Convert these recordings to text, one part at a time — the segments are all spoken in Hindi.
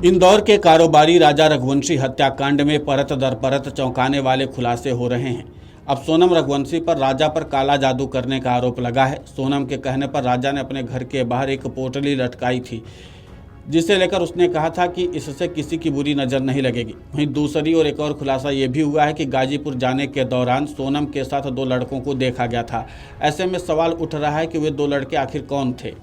इंदौर के कारोबारी राजा रघुवंशी हत्याकांड में परत दर परत चौंकाने वाले खुलासे हो रहे हैं। अब सोनम रघुवंशी पर राजा पर काला जादू करने का आरोप लगा है। सोनम के कहने पर राजा ने अपने घर के बाहर एक पोटली लटकाई थी, जिसे लेकर उसने कहा था कि इससे किसी की बुरी नज़र नहीं लगेगी। वहीं दूसरी ओर एक और खुलासा ये भी हुआ है कि गाजीपुर जाने के दौरान सोनम के साथ 2 लड़कों को देखा गया था। ऐसे में सवाल उठ रहा है कि वे 2 लड़के आखिर कौन थे।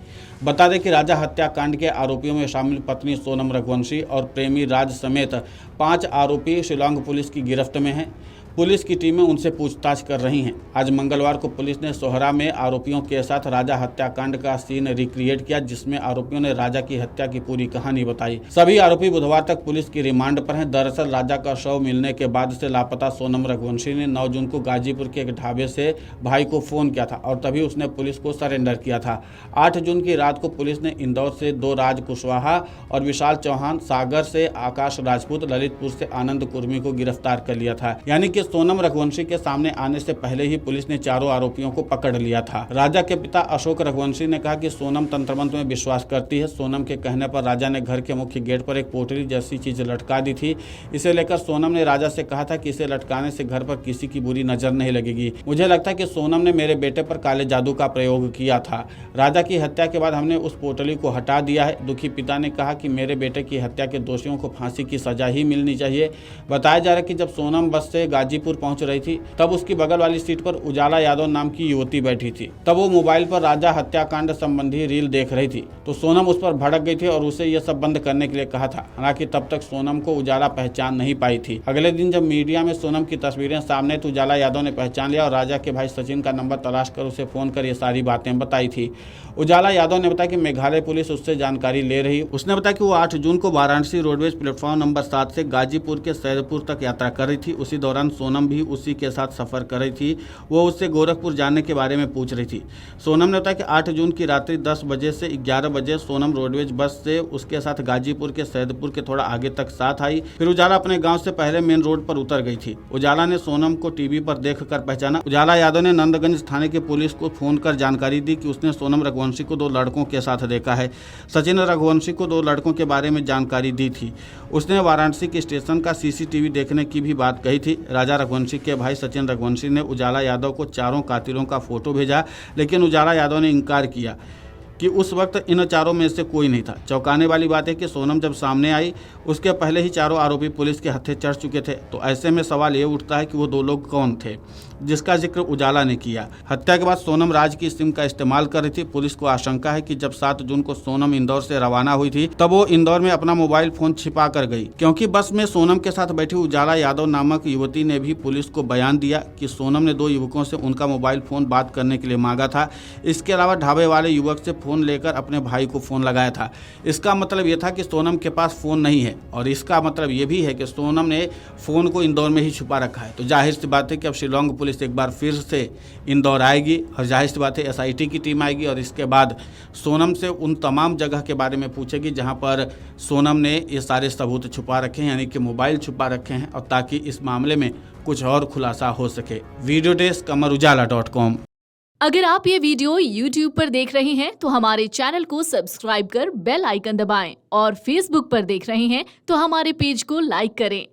बता दें कि राजा हत्याकांड के आरोपियों में शामिल पत्नी सोनम रघुवंशी और प्रेमी राज समेत 5 आरोपी शिलांग पुलिस की गिरफ्त में हैं। पुलिस की टीमें उनसे पूछताछ कर रही हैं। आज मंगलवार को पुलिस ने सोहरा में आरोपियों के साथ राजा हत्याकांड का सीन रिक्रिएट किया, जिसमें आरोपियों ने राजा की हत्या की पूरी कहानी बताई। सभी आरोपी बुधवार तक पुलिस की रिमांड पर हैं। दरअसल राजा का शव मिलने के बाद से लापता सोनम रघुवंशी ने 9 जून को गाजीपुर के एक ढाबे से भाई को फोन किया था और तभी उसने पुलिस को सरेंडर किया था। 8 जून की रात को पुलिस ने इंदौर से 2 राज कुशवाहा और विशाल चौहान, सागर से आकाश राजपूत, ललितपुर से आनंद कुर्मी को गिरफ्तार कर लिया था। यानी कि सोनम रघुवंशी के सामने आने से पहले ही पुलिस ने चारों आरोपियों को पकड़ लिया था। राजा के पिता अशोक रघुवंशी ने कहा कि सोनम तंत्रमंत्र में विश्वास करती है। सोनम के कहने पर राजा ने घर के मुख्य गेट पर एक पोटली जैसी चीज लटका दी थी। इसे लेकर सोनम ने राजा से कहा था कि इसे लटकाने से घर पर किसी की बुरी नजर नहीं लगेगी। मुझे लगता है कि सोनम ने मेरे बेटे पर काले जादू का प्रयोग किया था। राजा की हत्या के बाद हमने उस पोटली को हटा दिया है। दुखी पिता ने कहा कि मेरे बेटे की हत्या के दोषियों को फांसी की सजा ही मिलनी चाहिए। बताया जा रहा है कि जब सोनम बस से गाजीपुर पहुंच रही थी तब उसकी बगल वाली सीट पर उजाला यादव नाम की युवती बैठी थी। तब वो मोबाइल पर राजा हत्याकांड संबंधी रील देख रही थी तो सोनम उस पर भड़क गई थी और उसे यह सब बंद करने के लिए कहा था। हालांकि तब तक सोनम को उजाला पहचान नहीं पाई थी। अगले दिन जब मीडिया में सोनम की तस्वीरें सामने तो उजाला यादव ने पहचान लिया और राजा के भाई सचिन का नंबर तलाश कर उसे फोन कर ये सारी बातें बताई थी। उजाला यादव ने बताया कि मेघालय पुलिस उससे जानकारी ले रही। उसने बताया कि वो 8 जून को वाराणसी रोडवेज प्लेटफॉर्म नंबर 7 से गाजीपुर के सैदपुर तक यात्रा कर रही थी। उसी दौरान सोनम भी उसी के साथ सफर कर रही थी। वो उससे गोरखपुर जाने के बारे में पूछ रही थी। सोनम ने बताया कि 8 जून की रात्रि 10 बजे से 11 बजे सोनम रोडवेज बस से उसके साथ गाजीपुर के सैदपुर के थोड़ा आगे तक साथ आई। फिर उजाला अपने गांव से पहले मेन रोड पर उतर गई थी। उजाला ने सोनम को टीवी पर देखकर पहचाना। उजाला यादव ने नंदगंज थाने के पुलिस को फोन कर जानकारी दी कि उसने सोनम रघुवंशी को 2 लड़कों के साथ देखा है। सचिन रघुवंशी को 2 लड़कों के बारे में जानकारी दी थी। उसने वाराणसी के स्टेशन का सीसीटीवी देखने की भी बात कही थी। राजा रघुवंशी के भाई सचिन रघुवंशी ने उजाला यादव को चारों कातिलों का फोटो भेजा, लेकिन उजाला यादव ने इनकार किया कि उस वक्त इन चारों में से कोई नहीं था। चौंकाने वाली बात है कि सोनम जब सामने आई उसके पहले ही चारों आरोपी पुलिस के हत्थे चढ़ चुके थे। तो ऐसे में सवाल ये उठता है कि वो 2 लोग कौन थे जिसका जिक्र उजाला ने किया। हत्या के बाद सोनम राज की सिम का इस्तेमाल कर रही थी। पुलिस को आशंका है कि जब 7 जून को सोनम इंदौर से रवाना हुई थी तब वो इंदौर में अपना मोबाइल फोन छिपा कर गई, क्योंकि बस में सोनम के साथ बैठी उजाला यादव नामक युवती ने भी पुलिस को बयान दिया कि सोनम ने 2 युवकों से उनका मोबाइल फोन बात करने के लिए मांगा था। इसके अलावा ढाबे वाले युवक से फोन लेकर अपने भाई को फोन लगाया था। इसका मतलब यह था कि सोनम के पास फोन नहीं है और इसका मतलब ये भी है कि सोनम ने फोन को इंदौर में ही छुपा रखा है। तो जाहिर सी बात है कि अब शिलांग पुलिस एक बार फिर से इंदौर आएगी और जाहिर सी बात है एसआईटी की टीम आएगी और इसके बाद सोनम से उन तमाम जगह के बारे में पूछेगी जहां पर सोनम ने ये सारे सबूत छुपा रखे हैं, यानी कि मोबाइल छुपा रखे हैं, और ताकि इस मामले में कुछ और खुलासा हो सके। वीडियो डेस्क अमरउजाला.com। अगर आप ये वीडियो YouTube पर देख रहे हैं तो हमारे चैनल को सब्सक्राइब कर बेल आइकन दबाएं और Facebook पर देख रहे हैं तो हमारे पेज को लाइक करें।